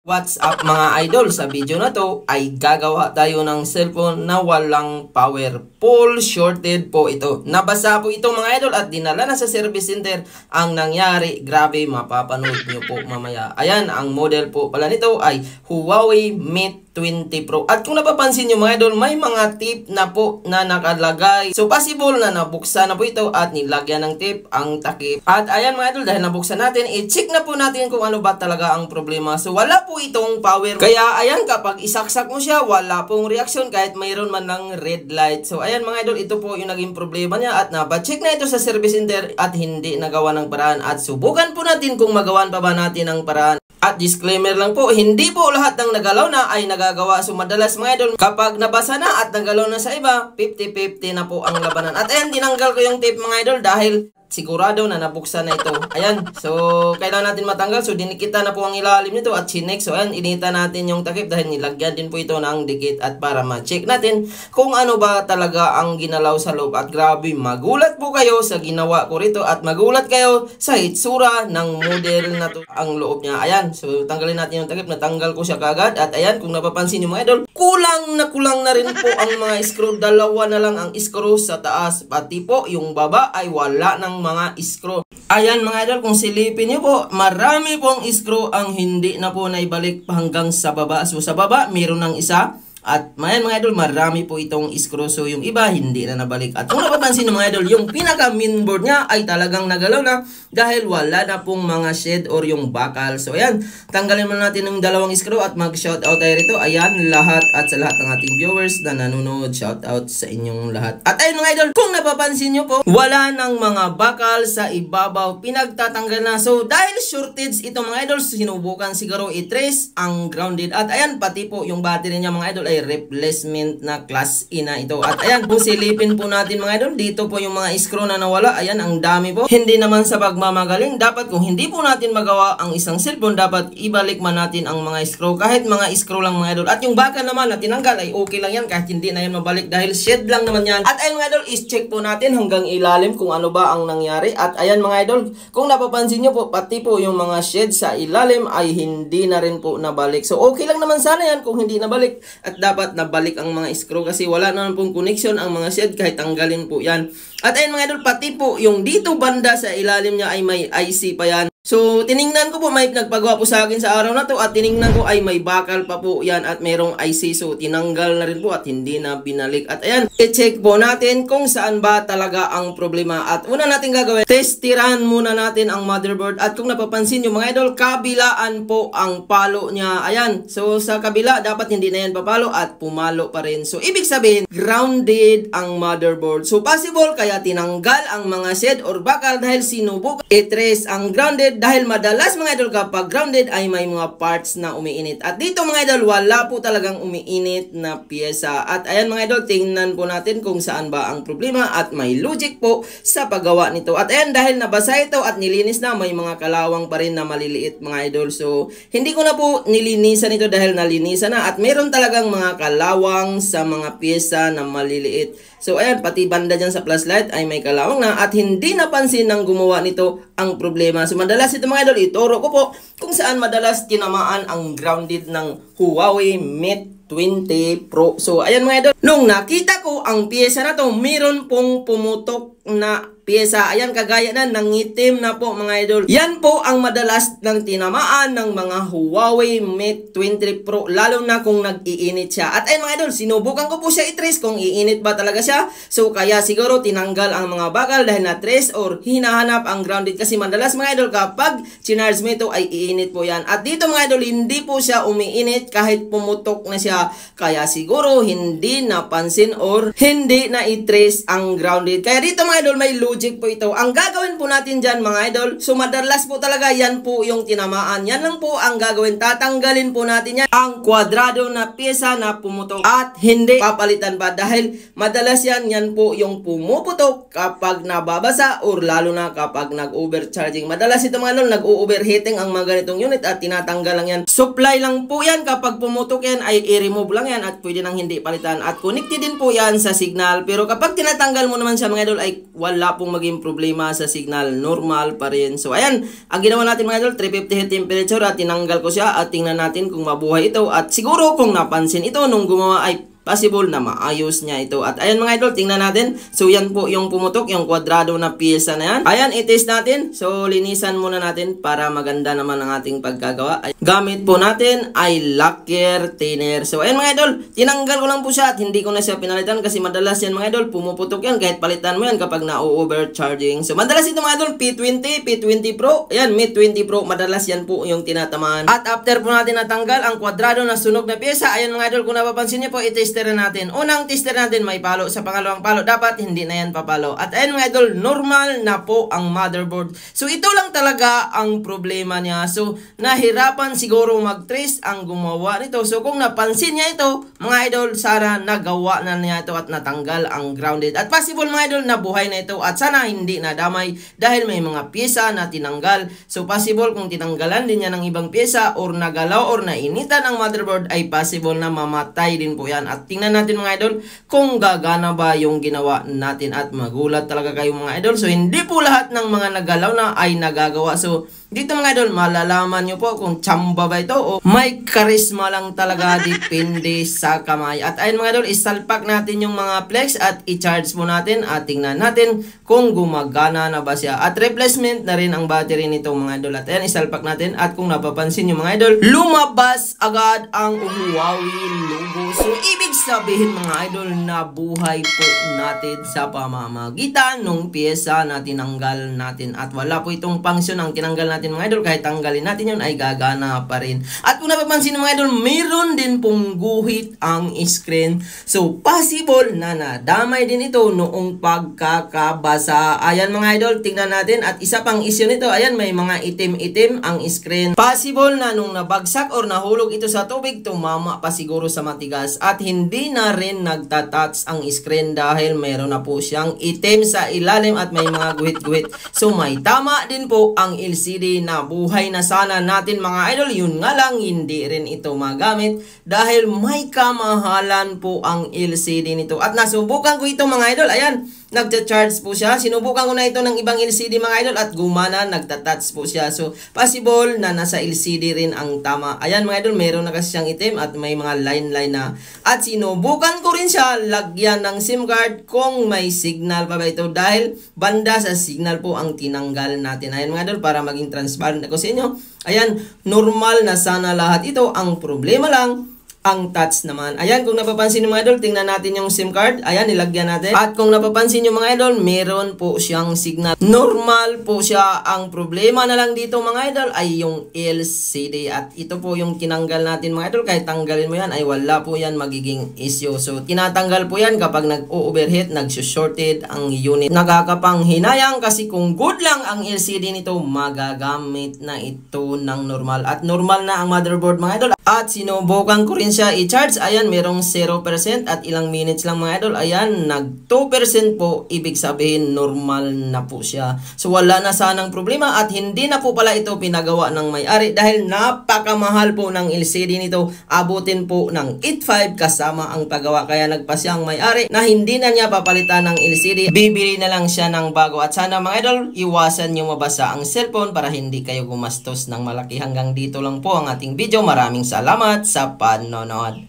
What's up mga idol? Sa video na to ay gagawa tayo ng cellphone na walang power. Full shorted po ito. Nabasa po ito mga idol at dinala na sa service center. Ang nangyari, grabe, mapapanood nyo po mamaya. Ayan, ang model po pala nito ay Huawei Mate 20 Pro. At kung napapansin nyo mga idol, may mga tip na po na nakalagay. So possible na nabuksan na po ito at nilagyan ng tip ang takip. At ayan mga idol, dahil nabuksan natin, i-check na po natin kung ano ba talaga ang problema. So wala po itong power. Kaya ayan, kapag isaksak mo siya, wala pong reaksyon kahit mayroon man ng red light. So ayan mga idol, ito po yung naging problema niya at napacheck na ito sa service center at hindi nagawa ng paraan. At subukan po natin kung magawan pa ba natin ng paraan. At disclaimer lang po, hindi po lahat ng nagalaw na ay nagagawa. So madalas mga idol, kapag nabasa na at nagalaw na sa iba, 50-50 na po ang labanan. At ayan, tinanggal ko yung tape mga idol dahil sigurado na nabuksan na ito. Ayan, so kailangan natin matanggal. So dinikita na po ang ilalim nito at chinek. So ayan, inita natin yung takip dahil nilagyan din po ito ng dikit at para ma-check natin kung ano ba talaga ang ginalaw sa loob. At grabe, magulat po kayo sa ginawa ko rito at magulat kayo sa itsura ng model na to, ang loob niya. Ayan, so tanggalin natin yung takip. Natanggal ko siya kagad at ayan, kung napapansin nyo mga idol, kulang na rin po ang mga screw. Dalawa na lang ang screw sa taas. Pati po yung baba ay wala ng mga screw. Ayan mga idol, kung silipin nyo po, marami pong screw ang hindi na po naibalik hanggang sa baba. So sa baba, meron ng isa. At mga idol, marami po itong screw. So yung iba, hindi na nabalik. At kung napapansin ng mga idol, yung pinaka mainboard niya ay talagang nagalaw na dahil wala na pong mga shed or yung bakal. So ayan, tanggalin muna natin yung dalawang screw at mag-shoutout tayo rito. Ayan, lahat at sa lahat ng ating viewers na nanonood, shoutout sa inyong lahat. At ayun mga idol, kung napapansin nyo po, wala ng mga bakal sa ibabaw, pinagtatanggal na. So dahil shortage ito mga idol, sinubukan siguro i-trace ang grounded. At ayan, pati po yung battery niya mga idol ay replacement na class E na ito. At ayan, kung silipin po natin mga idol, dito po yung mga screw na nawala. Ayan, ang dami po. Hindi naman sa pagmamagaling, dapat kung hindi po natin magawa ang isang cellphone, dapat ibalik man natin ang mga screw. Kahit mga screw lang mga idol. At yung bakal naman na tinanggal ay okay lang yan kahit hindi na yan mabalik dahil shed lang naman yan. At ayun mga idol, is-check po natin hanggang ilalim kung ano ba ang nangyari. At ayan mga idol, kung napapansin nyo po, pati po yung mga shed sa ilalim ay hindi na rin po nabalik. So okay lang naman sana yan kung hindi nabalik. At dapat nabalik ang mga screw kasi wala naman pong connection ang mga shed kahit tanggalin po yan. At ayun mga idol, pati po yung dito banda sa ilalim niya ay may IC pa yan. So, tiningnan ko po, may nagpagawa po sa akin sa araw na to at tiningnan ko ay may bakal pa po yan at merong IC. So, tinanggal na rin po at hindi na binalik. At ayan, i-check po natin kung saan ba talaga ang problema. At una natin gagawin, testiran muna natin ang motherboard. At kung napapansin nyo mga idol, kabilaan po ang palo niya. Ayan, so sa kabila, dapat hindi na yan papalo at pumalo pa rin. So, ibig sabihin, grounded ang motherboard. So, possible kaya tinanggal ang mga shed or bakal dahil sinubok i-trace ang grounded. Dahil madalas mga idol kapag grounded ay may mga parts na umiinit. At dito mga idol, wala po talagang umiinit na pyesa. At ayan mga idol, tingnan po natin kung saan ba ang problema at may logic po sa paggawa nito. At ayan, dahil nabasa ito at nilinis na, may mga kalawang pa rin na maliliit mga idol. So, hindi ko na po nilinisan ito dahil nalinisan na. At meron talagang mga kalawang sa mga pyesa na maliliit. So ayan, pati banda dyan sa flashlight ay may kalawang na at hindi napansin ng gumawa nito ang problema. So madalas ito mga idol, ituro ko po kung saan madalas tinamaan ang grounded ng Huawei Mate 20 Pro. So ayan mga idol, nung nakita ko ang pyesa na to, meron pong pumutok na pyesa. Ayan, kagaya na, nangitim na po mga idol. Yan po ang madalas ng tinamaan ng mga Huawei Mate 20 Pro, lalo na kung nag-iinit siya. At ayun mga idol, sinubukan ko po siya i-trace kung iinit ba talaga siya. So kaya siguro tinanggal ang mga bakal dahil na-trace or hinahanap ang grounded. Kasi madalas mga idol, kapag chinarge mo ito ay iinit po yan. At dito mga idol, hindi po siya umiinit kahit pumutok na siya. Kaya siguro hindi napansin or hindi na i-trace ang grounded. Kaya dito mga idol, may logic po ito. Ang gagawin po natin dyan mga idol, so madalas po talaga yan po yung tinamaan. Yan lang po ang gagawin. Tatanggalin po natin yan, ang kwadrado na pyesa na pumutok at hindi papalitan pa dahil madalas yan po yung pumuputok kapag nababasa or lalo na kapag nag-overcharging. Madalas ito mga idol, nag-overheating ang mga ganitong unit at tinatanggal lang yan. Supply lang po yan. Kapag pumutok yan ay i-remove lang yan at pwede nang hindi palitan. At connected din po yan sa signal. Pero kapag tinatanggal mo naman siya mga idol ay wala pong pong maging problema sa signal, normal pa rin. So ayan, ang ginawa natin mga idol, 350 heat temperature at tinanggal ko siya at tingnan natin kung mabuhay ito. At siguro kung napansin ito nung gumawa ay possible na maayos niya ito. At ayan mga idol, tingnan natin. So yan po yung pumutok, yung kwadrado na pyesa na yan. Ayan, i-test natin. So linisan muna natin para maganda naman ang ating pagkagawa. Gamit po natin ay lacquer thinner. So ayan mga idol, tinanggal ko lang po siya at hindi ko na siya pinalitan kasi madalas yan mga idol, pumuputok yan kahit palitan mo yan kapag na-overcharging. So madalas ito mga idol, P20, P20 Pro. Ayan, Mate 20 Pro, madalas yan po yung tinatamaan. At after po natin natanggal ang kwadrado na sunog na pyesa, ayan mga idol, kung napapansin niyo po, i-test natin. Unang tester natin may palo, sa pangalawang palo dapat hindi na yan papalo. At ayun mga idol, normal na po ang motherboard. So ito lang talaga ang problema niya. So nahirapan siguro mag-trace ang gumawa nito. So kung napansin niya ito, mga idol, sana nagawa na niya ito at natanggal ang grounded. At possible mga idol, nabuhay na ito at sana hindi nadamay dahil may mga pyesa na tinanggal. So possible kung tinanggalan din niya ng ibang pyesa or nagalaw or nainitan ang motherboard ay possible na mamatay din po yan. At tingnan natin mga idol kung gagana ba yung ginawa natin at magulat talaga kayo mga idol. So hindi po lahat ng mga nagalaw na ay nagagawa. So dito mga idol, malalaman nyo po kung tsamba ba ito o may charisma lang talaga, depende sa kamay. At ayun mga idol, isalpak natin yung mga flex at i-charge mo natin at tingnan natin kung gumagana na ba siya. At replacement na rin ang battery nito mga idol. At ayan, isalpak natin at kung napapansin nyo mga idol, lumabas agad ang Huawei logo. So ibig sabihin mga idol, nabuhay po natin sa pamamagitan ng pyesa na tinanggal natin. At wala po itong function ang tinanggal natin mga idol, kahit tanggalin natin yun ay gagana pa rin. At kung napapansin mga idol, mayroon din pong guhit ang screen. So possible na nadamay din ito noong pagkakabasa. Ayan mga idol, tingnan natin. At isa pang issue nito, ayan, may mga itim-itim ang screen. Possible na nung nabagsak or nahulog ito sa tubig, tumama pa siguro sa matigas. At hindi na rin nagtatouch ang screen dahil mayroon na po siyang itim sa ilalim at may mga guhit-guhit. So may tama din po ang LCD na buhay na sana natin mga idol. Yun nga lang, hindi rin ito magamit dahil may kamahalan po ang LCD nito. At nasubukan ko ito mga idol. Ayan, nagta-charge po siya. Sinubukan ko na ito ng ibang LCD mga idol at gumana, nagta-touch po siya. So possible na nasa LCD rin ang tama. Ayan mga idol, meron na kasi siyang itim at may mga line-line na. At sinubukan ko rin siya lagyan ng SIM card kung may signal pa ba ito dahil banda sa signal po ang tinanggal natin. Ayan mga idol, para maging transparent ako sa inyo. Ayan, normal na sana lahat ito. Ang problema lang, ang touch naman. Ayan, kung napapansin nyo mga idol, tingnan natin yung SIM card. Ayan, nilagyan natin. At kung napapansin nyo mga idol, meron po siyang signal. Normal po siya. Ang problema na lang dito mga idol ay yung LCD. At ito po yung tinanggal natin mga idol. Kahit tanggalin mo yan, ay wala po yan magiging issue. So, tinatanggal po yan kapag nag-overheat, nag-shorted ang unit. Nakakapanghinayang kasi kung good lang ang LCD nito, magagamit na ito ng normal. At normal na ang motherboard mga idol. At sinubukan ko rin siya i-charge. Ayan, merong 0% at ilang minutes lang mga idol. Ayan, nag 2% po. Ibig sabihin, normal na po siya. So, wala na sanang problema at hindi na po pala ito pinagawa ng may-ari dahil napakamahal po ng LCD nito. Abutin po ng 8.5 kasama ang paggawa. Kaya nagpasya ang may-ari na hindi na niya papalitan ng LCD. Bibili na lang siya ng bago. At sana mga idol, iwasan nyo mabasa ang cellphone para hindi kayo gumastos ng malaki. Hanggang dito lang po ang ating video. Maraming salamat sa panonood.